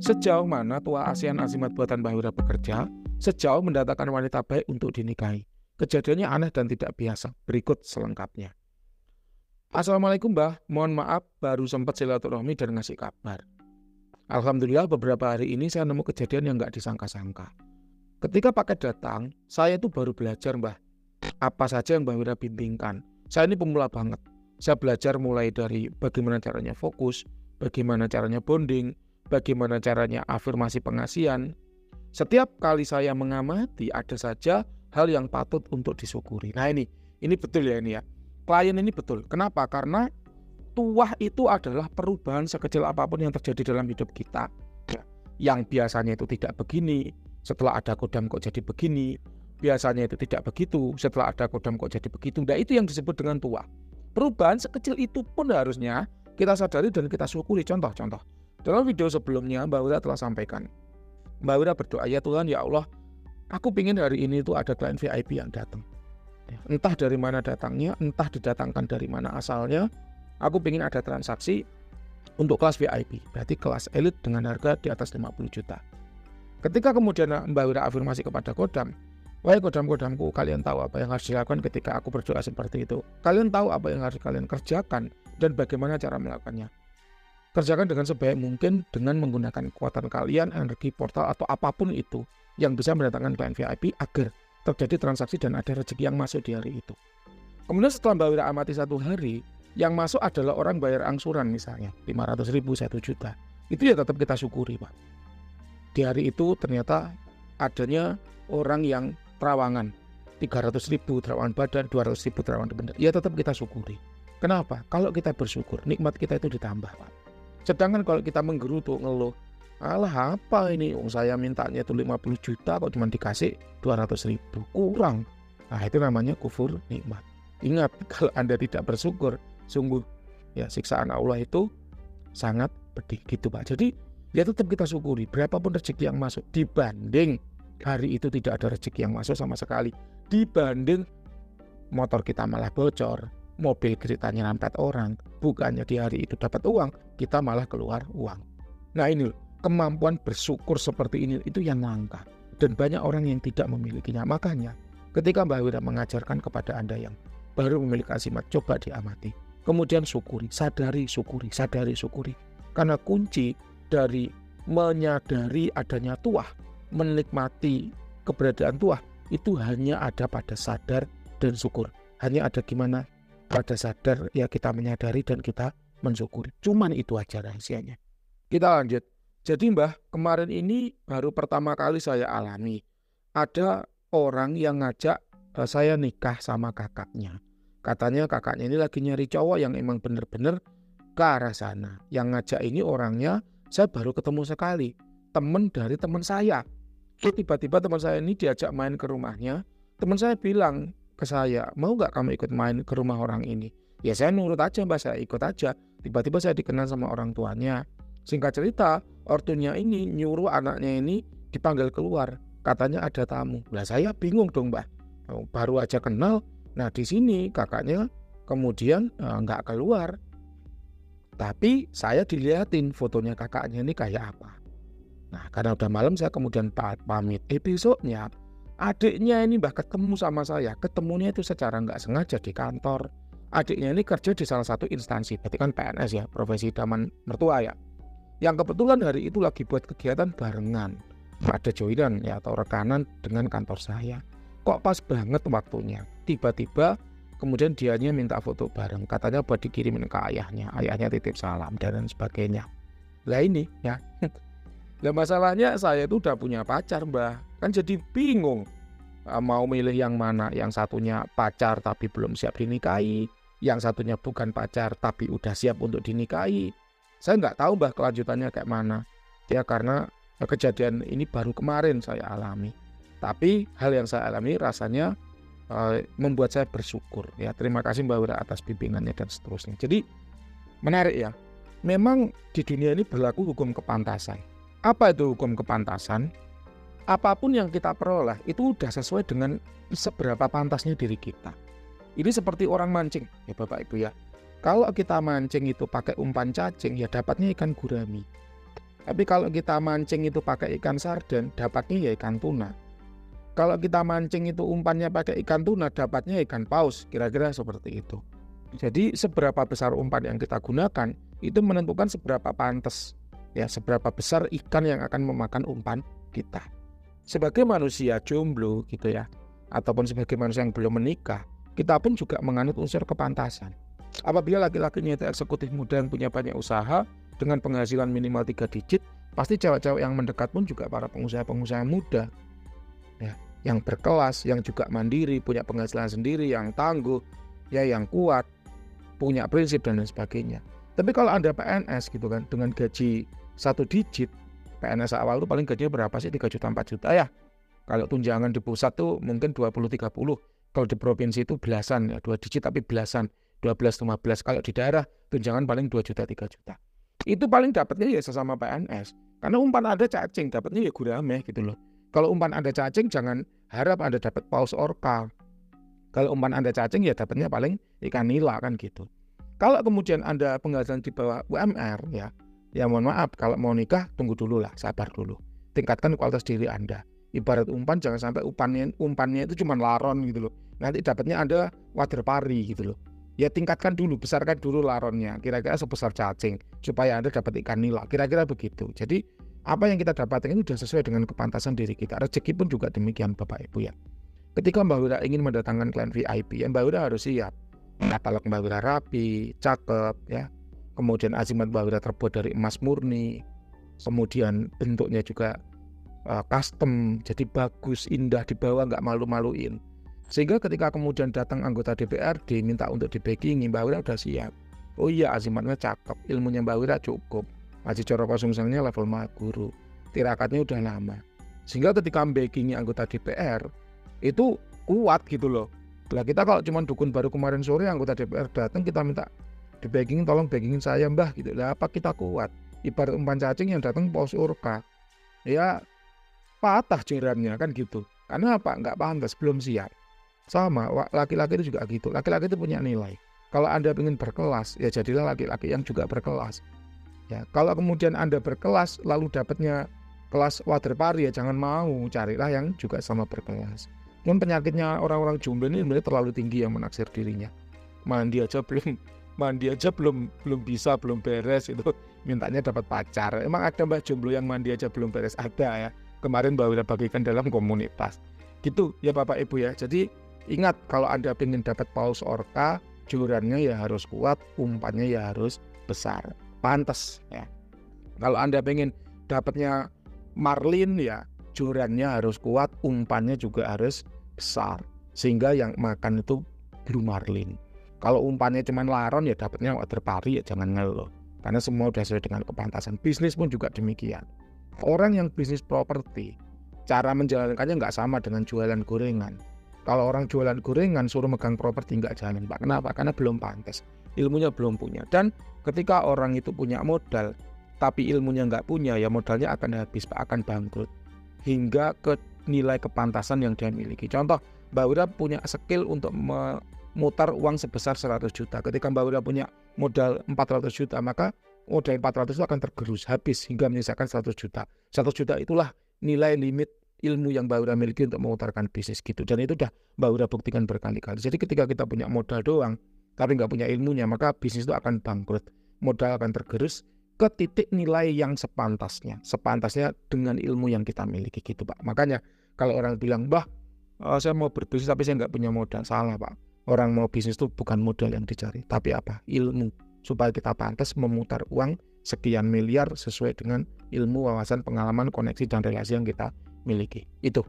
Sejauh mana tua ASEAN Azimat buatan Mbah Wira bekerja, sejauh mendatangkan wanita baik untuk dinikahi. Kejadiannya aneh dan tidak biasa. Berikut selengkapnya. Assalamualaikum Mbah, mohon maaf baru sempat silaturahmi dan ngasih kabar. Alhamdulillah beberapa hari ini saya nemu kejadian yang nggak disangka-sangka. Ketika paket datang, saya itu baru belajar Mbah. Apa saja yang Mbah Wira bimbingkan. Saya ini pemula banget. Saya belajar mulai dari bagaimana caranya fokus, bagaimana caranya bonding, bagaimana caranya afirmasi pengasihan. Setiap kali saya mengamati ada saja hal yang patut untuk disyukuri. Nah ini betul ya ini ya. Klien ini betul. Kenapa? Karena tuah itu adalah perubahan sekecil apapun yang terjadi dalam hidup kita. Ya, yang biasanya itu tidak begini, setelah ada kodam kok jadi begini. Biasanya itu tidak begitu, setelah ada kodam kok jadi begitu. Nah itu yang disebut dengan tuah. Perubahan sekecil itu pun harusnya kita sadari dan kita syukuri. Contoh-contoh. Dalam video sebelumnya Mbak Wira telah sampaikan. Mbak Wira berdoa, ya Tuhan, ya Allah, aku pingin hari ini itu ada klien VIP yang datang. Entah dari mana datangnya, entah didatangkan dari mana asalnya. Aku pingin ada transaksi untuk kelas VIP, berarti kelas elit dengan harga di atas 50 juta. Ketika kemudian Mbak Wira afirmasi kepada kodam, wahai kodam-kodamku, kalian tahu apa yang harus dilakukan ketika aku berdoa seperti itu. Kalian tahu apa yang harus kalian kerjakan dan bagaimana cara melakukannya. Kerjakan dengan sebaik mungkin dengan menggunakan kekuatan kalian, energi portal atau apapun itu yang bisa mendatangkan klien VIP agar terjadi transaksi dan ada rezeki yang masuk di hari itu. Kemudian setelah Mbak Wira amati satu hari, yang masuk adalah orang bayar angsuran misalnya 500.000, 1 juta. Itu ya tetap kita syukuri Pak. Di hari itu ternyata adanya orang yang terawangan 300.000 terawangan badan, 200.000 terawangan benda. Ya tetap kita syukuri. Kenapa? Kalau kita bersyukur, nikmat kita itu ditambah Pak. Sedangkan kalau kita menggerutu, ngeluh, alah apa ini, saya mintanya itu 50 juta kok cuma dikasih 200.000, kurang. Nah itu namanya kufur nikmat. Ingat, kalau Anda tidak bersyukur, sungguh ya siksaan Allah itu sangat pedih gitu Pak. Jadi ya tetap kita syukuri berapapun rezeki yang masuk, dibanding hari itu tidak ada rezeki yang masuk sama sekali, dibanding motor kita malah bocor, mobil ceritanya nampet orang, bukannya di hari itu dapat uang, kita malah keluar uang. Nah ini kemampuan bersyukur seperti ini itu yang langka dan banyak orang yang tidak memilikinya. Makanya ketika Mbak Wira mengajarkan kepada Anda yang baru memiliki azimat, coba diamati, kemudian syukuri, sadari syukuri, sadari syukuri. Karena kunci dari menyadari adanya tuah, menikmati keberadaan tuah itu hanya ada pada sadar dan syukur. Hanya ada gimana? Pada sadar ya kita menyadari dan kita mensyukuri. Cuman itu aja rahasianya. Kita lanjut. Jadi Mbah, kemarin ini baru pertama kali saya alami. Ada orang yang ngajak saya nikah sama kakaknya. Katanya kakaknya ini lagi nyari cowok yang emang bener-bener ke arah sana. Yang ngajak ini orangnya saya baru ketemu sekali. Temen dari teman saya. Tiba-tiba teman saya ini diajak main ke rumahnya. Teman saya bilang ke saya, mau gak kamu ikut main ke rumah orang ini? Ya saya nurut aja Mbak, saya ikut aja. Tiba-tiba saya dikenal sama orang tuanya. Singkat cerita, ortunya ini nyuruh anaknya ini dipanggil keluar. Katanya ada tamu. Lah saya bingung dong Mbak. Baru aja kenal. Nah di sini kakaknya kemudian nggak keluar. Tapi saya dilihatin fotonya kakaknya ini kayak apa. Nah karena udah malam saya kemudian pamit. Besoknya adiknya ini Mbah ketemu sama saya. Ketemunya itu secara nggak sengaja di kantor. Adiknya ini kerja di salah satu instansi. Berarti kan PNS ya, profesi idaman mertua ya. Yang kebetulan hari itu lagi buat kegiatan barengan. Ada joinan ya atau rekanan dengan kantor saya. Kok pas banget waktunya. Tiba-tiba kemudian dianya minta foto bareng. Katanya buat dikirimin ke ayahnya. Ayahnya titip salam dan sebagainya. Lah ini ya. Lah masalahnya saya itu udah punya pacar Mbah. Kan jadi bingung. Mau milih yang mana. Yang satunya pacar tapi belum siap dinikahi. Yang satunya bukan pacar tapi udah siap untuk dinikahi. Saya nggak tahu Mbah kelanjutannya kayak mana. Ya karena kejadian ini baru kemarin saya alami. Tapi hal yang saya alami rasanya membuat saya bersyukur. Ya terima kasih Mbak Wira atas bimbingannya dan seterusnya. Jadi menarik ya. Memang di dunia ini berlaku hukum kepantasan. Apa itu hukum kepantasan? Apapun yang kita peroleh itu udah sesuai dengan seberapa pantasnya diri kita. Ini seperti orang mancing ya Bapak Ibu ya. Kalau kita mancing itu pakai umpan cacing ya dapatnya ikan gurami. Tapi kalau kita mancing itu pakai ikan sarden, dapatnya ya ikan tuna. Kalau kita mancing itu umpannya pakai ikan tuna, dapatnya ikan paus, kira-kira seperti itu. Jadi seberapa besar umpan yang kita gunakan itu menentukan seberapa pantas, ya, seberapa besar ikan yang akan memakan umpan kita. Sebagai manusia jomblo gitu ya, ataupun sebagai manusia yang belum menikah, kita pun juga menganut unsur kepantasan. Apabila laki-lakinya itu eksekutif muda yang punya banyak usaha dengan penghasilan minimal 3 digit, pasti cewek-cewek yang mendekat pun juga para pengusaha-pengusaha muda, ya, yang berkelas, yang juga mandiri, punya penghasilan sendiri, yang tangguh, ya, yang kuat, punya prinsip dan lain sebagainya. Tapi kalau Anda PNS gitu kan, dengan gaji 1 digit, PNS awal itu paling gajinya berapa sih? 3 juta, 4 juta ya. Kalau tunjangan di pusat tuh mungkin 20-30. Kalau di provinsi itu belasan ya, 2 digit tapi belasan, 12-15. Kalau di daerah tunjangan paling 2 juta, 3 juta. Itu paling dapatnya ya sesama PNS. Karena umpan Anda cacing, dapatnya ya gurame gitu loh. Kalau umpan Anda cacing, jangan harap Anda dapat paus orca. Kalau umpan Anda cacing, ya dapatnya paling ikan nila kan gitu. Kalau kemudian Anda penghasilan di bawah UMR, ya mohon maaf, kalau mau nikah tunggu dulu lah, sabar dulu. Tingkatkan kualitas diri Anda. Ibarat umpan, jangan sampai umpannya itu cuma laron gitu loh. Nanti dapatnya Anda wader pari gitu loh. Ya tingkatkan dulu, besarkan dulu laronnya, kira-kira sebesar cacing, supaya Anda dapat ikan nila, kira-kira begitu. Jadi apa yang kita dapatkan itu sudah sesuai dengan kepantasan diri kita. Rezeki pun juga demikian Bapak Ibu ya. Ketika Mbak Wira ingin mendatangkan klien VIP, ya Mbak Wira harus siap. Katalog Mbak Wira rapi, cakep ya. Kemudian azimat Mbak Wira terbuat dari emas murni. Kemudian bentuknya juga custom, jadi bagus, indah, dibawa nggak malu-maluin. Sehingga ketika kemudian datang anggota DPRD minta untuk di-backingi, Mbak Wira udah siap. Oh iya, azimatnya cakep, ilmunya Mbak Wira cukup, Haji Coro Pasungsangnya level guru, tirakatnya udah lama. Sehingga ketika backingi anggota DPR itu kuat gitu loh. Lah kita kalau cuma dukun baru kemarin sore anggota DPR datang, kita minta di-backingin, tolong backingin saya Mbah gitu. Lah apa kita kuat? Ibarat umpan cacing yang datang paus orca, ya patah cairannya kan gitu. Karena apa? Nggak pantas, belum siap. Sama, laki-laki itu juga gitu. Laki-laki itu punya nilai. Kalau Anda ingin berkelas, ya jadilah laki-laki yang juga berkelas. Ya, kalau kemudian Anda berkelas lalu dapatnya kelas wader pari, ya jangan mau, carilah yang juga sama berkelas. Cuman penyakitnya orang-orang jomblo ini sebenarnya terlalu tinggi yang menaksir dirinya. Mandi aja belum bisa, belum beres itu mintanya dapat pacar. Emang ada Mbak jomblo yang mandi aja belum beres? Ada ya. Kemarin Mbak Wira bagikan dalam komunitas. Gitu ya Bapak Ibu ya. Jadi ingat, kalau Anda ingin dapat paus orca, jorannya ya harus kuat, umpannya ya harus besar, pantas ya. Kalau Anda pengen dapatnya marlin, ya jorannya harus kuat, umpannya juga harus besar, sehingga yang makan itu blue marlin. Kalau umpannya cuma laron, ya dapatnya wader pari, ya jangan ngeluh, karena semua sudah sesuai dengan kepantasan. Bisnis pun juga demikian. Orang yang bisnis properti, cara menjalankannya nggak sama dengan jualan gorengan. Kalau orang jualan gorengan suruh megang properti nggak jalan Pak. Kenapa? Karena belum pantas, ilmunya belum punya. Dan ketika orang itu punya modal tapi ilmunya nggak punya, ya modalnya akan habis Pak, akan bangkrut hingga ke nilai kepantasan yang dia miliki. Contoh, Mbak Wira punya skill untuk memutar uang sebesar 100 juta. Ketika Mbak Wira punya modal 400 juta, maka modal 400 itu akan tergerus habis hingga menyisakan 100 juta. 100 juta itulah nilai limit ilmu yang Mbak Wira miliki untuk memutarkan bisnis gitu. Dan itu udah Mbak Wira buktikan berkali-kali. Jadi ketika kita punya modal doang tapi nggak punya ilmunya, maka bisnis itu akan bangkrut. Modal akan tergerus ke titik nilai yang sepantasnya dengan ilmu yang kita miliki gitu Pak. Makanya kalau orang bilang, Mbah, saya mau berbisnis tapi saya nggak punya modal, salah Pak. Orang mau bisnis itu bukan modal yang dicari, tapi apa? Ilmu, supaya kita pantas memutar uang sekian miliar sesuai dengan ilmu, wawasan, pengalaman, koneksi, dan relasi yang kita miliki. Itu